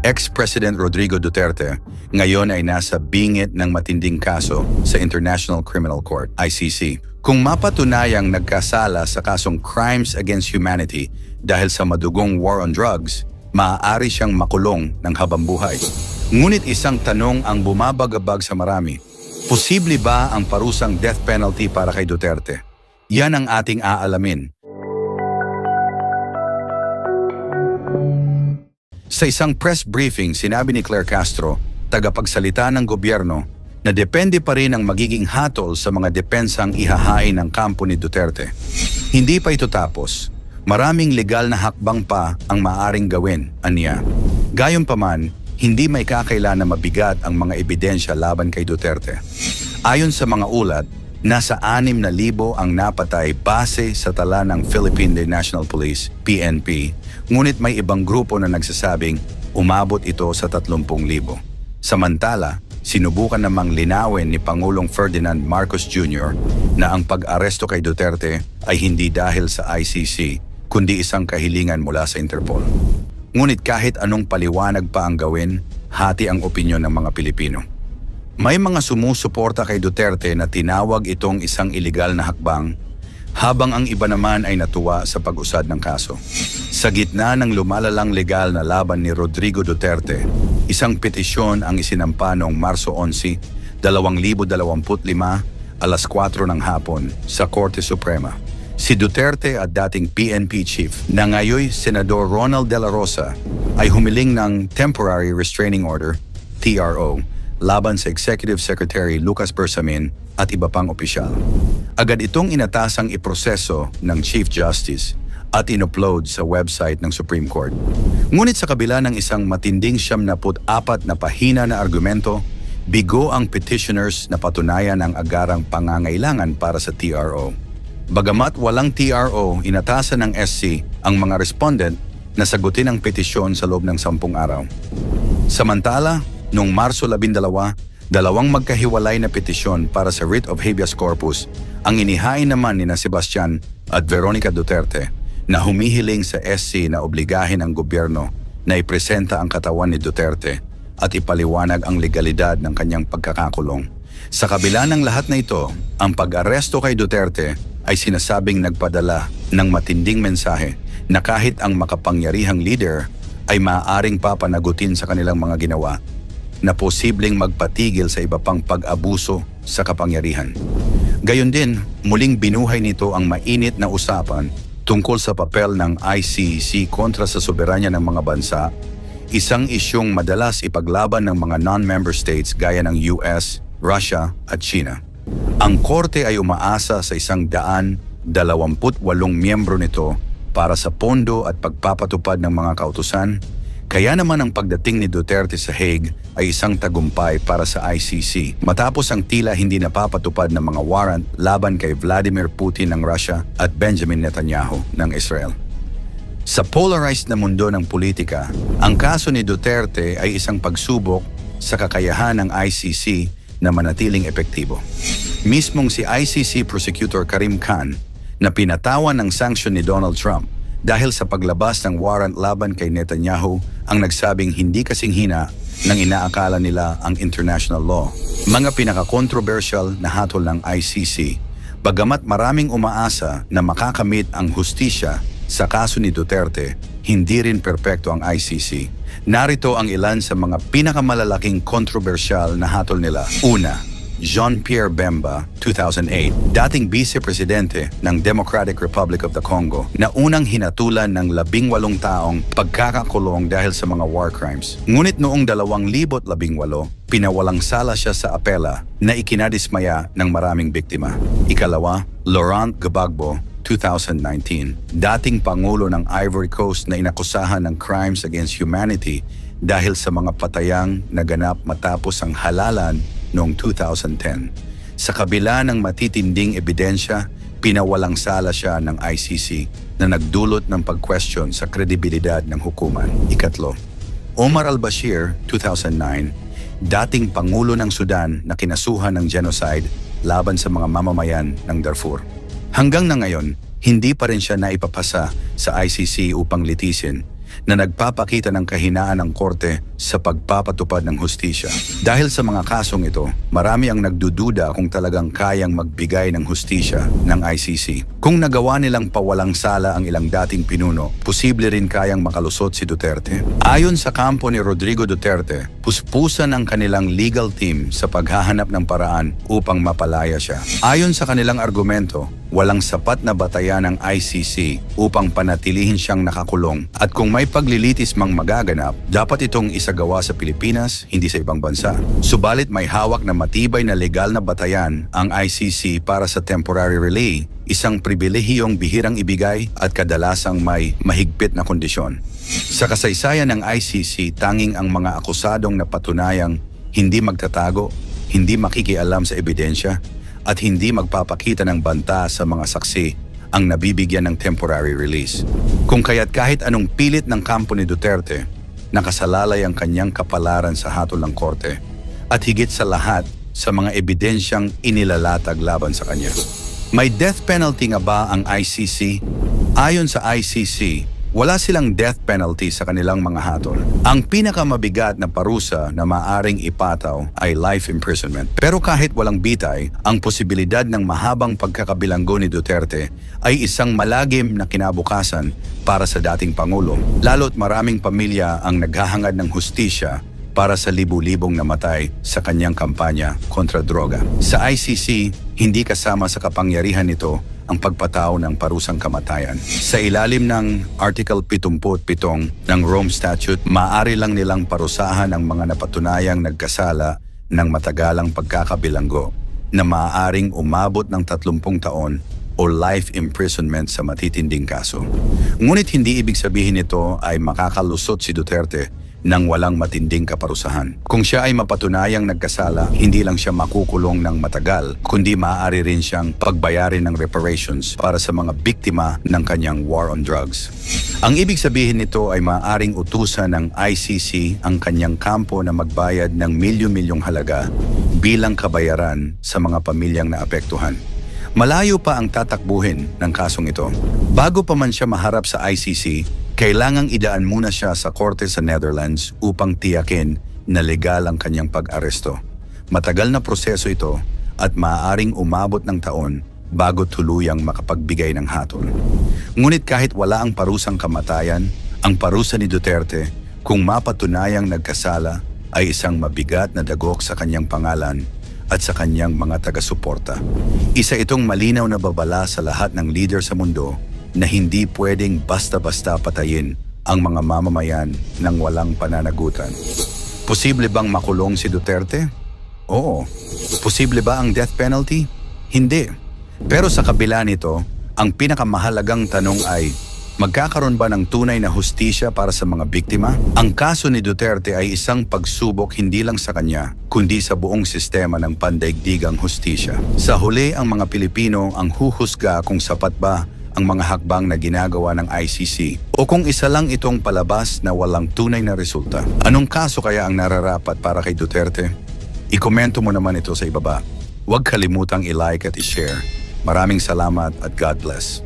Ex-President Rodrigo Duterte ngayon ay nasa bingit ng matinding kaso sa International Criminal Court, ICC. Kung mapatunayang nagkasala sa kasong Crimes Against Humanity dahil sa madugong war on drugs, maaari siyang makulong ng habambuhay. Ngunit isang tanong ang bumabagabag sa marami. Posible ba ang parusang death penalty para kay Duterte? Yan ang ating aalamin. Sa isang press briefing, sinabi ni Claire Castro, tagapagsalita ng gobyerno, na depende pa rin ang magiging hatol sa mga depensang ihahain ng kampo ni Duterte. Hindi pa ito tapos. Maraming legal na hakbang pa ang maaaring gawin, aniya. Gayunpaman, hindi may kakailan na mabigat ang mga ebidensya laban kay Duterte. Ayon sa mga ulat, nasa 6,000 ang napatay base sa tala ng Philippine National Police, PNP, ngunit may ibang grupo na nagsasabing umabot ito sa 30,000. Samantala, sinubukan namang linawin ni Pangulong Ferdinand Marcos Jr. na ang pag-aresto kay Duterte ay hindi dahil sa ICC, kundi isang kahilingan mula sa Interpol. Ngunit kahit anong paliwanag pa ang gawin, hati ang opinyon ng mga Pilipino. May mga sumusuporta kay Duterte na tinawag itong isang iligal na hakbang, habang ang iba naman ay natuwa sa pag-usad ng kaso. Sa gitna ng lumalalang legal na laban ni Rodrigo Duterte, isang petisyon ang isinampa noong Marso 11, 2025, alas 4 ng hapon sa Korte Suprema. Si Duterte at dating PNP chief na ngayon Senador Ronald De La Rosa ay humiling ng Temporary Restraining Order, TRO, laban sa Executive Secretary Lucas Bersamin at iba pang opisyal. Agad itong inatasang iproseso ng Chief Justice at inupload sa website ng Supreme Court. Ngunit sa kabila ng isang matinding 74 na pahina na argumento, bigo ang petitioners na patunayan ang agarang pangangailangan para sa TRO. Bagamat walang TRO, inatasan ng SC ang mga respondent na sagutin ang petisyon sa loob ng 10 araw. Samantala, noong Marso 12, dalawang magkahiwalay na petisyon para sa writ of habeas corpus ang inihain naman ni Sebastian at Veronica Duterte na humihiling sa SC na obligahin ang gobyerno na ipresenta ang katawan ni Duterte at ipaliwanag ang legalidad ng kanyang pagkakakulong. Sa kabila ng lahat na ito, ang pag-aresto kay Duterte ay sinasabing nagpadala ng matinding mensahe na kahit ang makapangyarihang leader ay maaaring papanagutin sa kanilang mga ginawa, na posibleng magpatigil sa iba pang pag-abuso sa kapangyarihan. Gayon din, muling binuhay nito ang mainit na usapan tungkol sa papel ng ICC kontra sa soberanya ng mga bansa, isang isyong madalas ipaglaban ng mga non-member states gaya ng US, Russia at China. Ang korte ay umaasa sa 128 miyembro nito para sa pondo at pagpapatupad ng mga kautusan. Kaya naman ang pagdating ni Duterte sa Hague ay isang tagumpay para sa ICC matapos ang tila hindi napapatupad ng mga warrant laban kay Vladimir Putin ng Russia at Benjamin Netanyahu ng Israel. Sa polarized na mundo ng politika, ang kaso ni Duterte ay isang pagsubok sa kakayahan ng ICC na manatiling epektibo. Mismong si ICC Prosecutor Karim Khan na pinatawan ng sanction ni Donald Trump dahil sa paglabas ng warrant laban kay Netanyahu ang nagsabing hindi kasing hina ng inaakala nila ang international law. Mga pinaka-controversial na hatol ng ICC, bagamat maraming umaasa na makakamit ang hustisya sa kaso ni Duterte, hindi rin perpekto ang ICC. Narito ang ilan sa mga pinakamalalaking kontrobersyal na hatol nila. Una, Jean-Pierre Bemba, 2008, dating vice-presidente ng Democratic Republic of the Congo na unang hinatulan ng 18 taong pagkakakulong dahil sa mga war crimes. Ngunit noong 2018, pinawalang sala siya sa apela na ikinadismaya ng maraming biktima. Ikalawa, Laurent Gbagbo, 2019, dating Pangulo ng Ivory Coast na inakusahan ng Crimes Against Humanity dahil sa mga patayang naganap matapos ang halalan noong 2010. Sa kabila ng matitinding ebidensya, pinawalang sala siya ng ICC na nagdulot ng pag-question sa kredibilidad ng hukuman. Ikatlo, Omar al-Bashir, 2009, dating Pangulo ng Sudan na kinasuhan ng genocide laban sa mga mamamayan ng Darfur. Hanggang na ngayon, hindi pa rin siya naipapasa sa ICC upang litisin na nagpapakita ng kahinaan ng korte sa pagpapatupad ng hustisya. Dahil sa mga kasong ito, marami ang nagdududa kung talagang kayang magbigay ng hustisya ng ICC. Kung nagawa nilang pawalang sala ang ilang dating pinuno, posible rin kayang makalusot si Duterte. Ayon sa kampo ni Rodrigo Duterte, puspusan ang kanilang legal team sa paghahanap ng paraan upang mapalaya siya. Ayon sa kanilang argumento, walang sapat na batayan ng ICC upang panatilihin siyang nakakulong at kung may paglilitis mang magaganap, dapat itong isagawa sa Pilipinas, hindi sa ibang bansa. Subalit may hawak na matibay na legal na batayan ang ICC para sa temporary relay, isang pribilehiyong bihirang ibigay at kadalasang may mahigpit na kondisyon. Sa kasaysayan ng ICC, tanging ang mga akusadong napatunayang hindi magtatago, hindi makikialam sa ebidensya, at hindi magpapakita ng banta sa mga saksi ang nabibigyan ng temporary release. Kung kaya't kahit anong pilit ng kampo ni Duterte, nakasalalay ang kanyang kapalaran sa hatol ng korte at higit sa lahat sa mga ebidensyang inilalatag laban sa kanya. May death penalty nga ba ang ICC? Ayon sa ICC, wala silang death penalty sa kanilang mga hatol. Ang pinakamabigat na parusa na maaring ipataw ay life imprisonment. Pero kahit walang bitay, ang posibilidad ng mahabang pagkakabilanggo ni Duterte ay isang malagim na kinabukasan para sa dating Pangulo. Lalo't maraming pamilya ang naghahangad ng hustisya para sa libu-libong namatay sa kanyang kampanya kontra droga. Sa ICC, hindi kasama sa kapangyarihan nito ang pagpatao ng parusang kamatayan. Sa ilalim ng Article 77 ng Rome Statute, maaari lang nilang parusahan ang mga napatunayang nagkasala ng matagalang pagkakabilanggo na maaaring umabot ng 30 taon o life imprisonment sa matitinding kaso. Ngunit hindi ibig sabihin nito ay makakalusot si Duterte nang walang matinding kaparusahan. Kung siya ay mapatunayang nagkasala, hindi lang siya makukulong ng matagal, kundi maaari rin siyang pagbayarin ng reparations para sa mga biktima ng kanyang war on drugs. Ang ibig sabihin nito ay maaaring utusan ng ICC ang kanyang kampo na magbayad ng milyon-milyong halaga bilang kabayaran sa mga pamilyang naapektuhan. Malayo pa ang tatakbuhin ng kasong ito. Bago pa man siya maharap sa ICC, kailangang idaan muna siya sa korte sa Netherlands upang tiyakin na legal ang kanyang pag-aresto. Matagal na proseso ito at maaaring umabot ng taon bago tuluyang makapagbigay ng hatol. Ngunit kahit wala ang parusang kamatayan, ang parusa ni Duterte, kung mapatunayang nagkasala, ay isang mabigat na dagok sa kanyang pangalan at sa kanyang mga taga-suporta. Isa itong malinaw na babala sa lahat ng leader sa mundo na hindi pwedeng basta-basta patayin ang mga mamamayan ng walang pananagutan. Posible bang makulong si Duterte? Oo. Posible ba ang death penalty? Hindi. Pero sa kabila nito, ang pinakamahalagang tanong ay, magkakaroon ba ng tunay na hustisya para sa mga biktima? Ang kaso ni Duterte ay isang pagsubok hindi lang sa kanya, kundi sa buong sistema ng pandaigdigang hustisya. Sa huli, ang mga Pilipino ang huhusga kung sapat ba ang mga hakbang na ginagawa ng ICC o kung isa lang itong palabas na walang tunay na resulta. Anong kaso kaya ang nararapat para kay Duterte? I-komento mo naman ito sa ibaba. Huwag kalimutang i-like at i-share. Maraming salamat at God bless.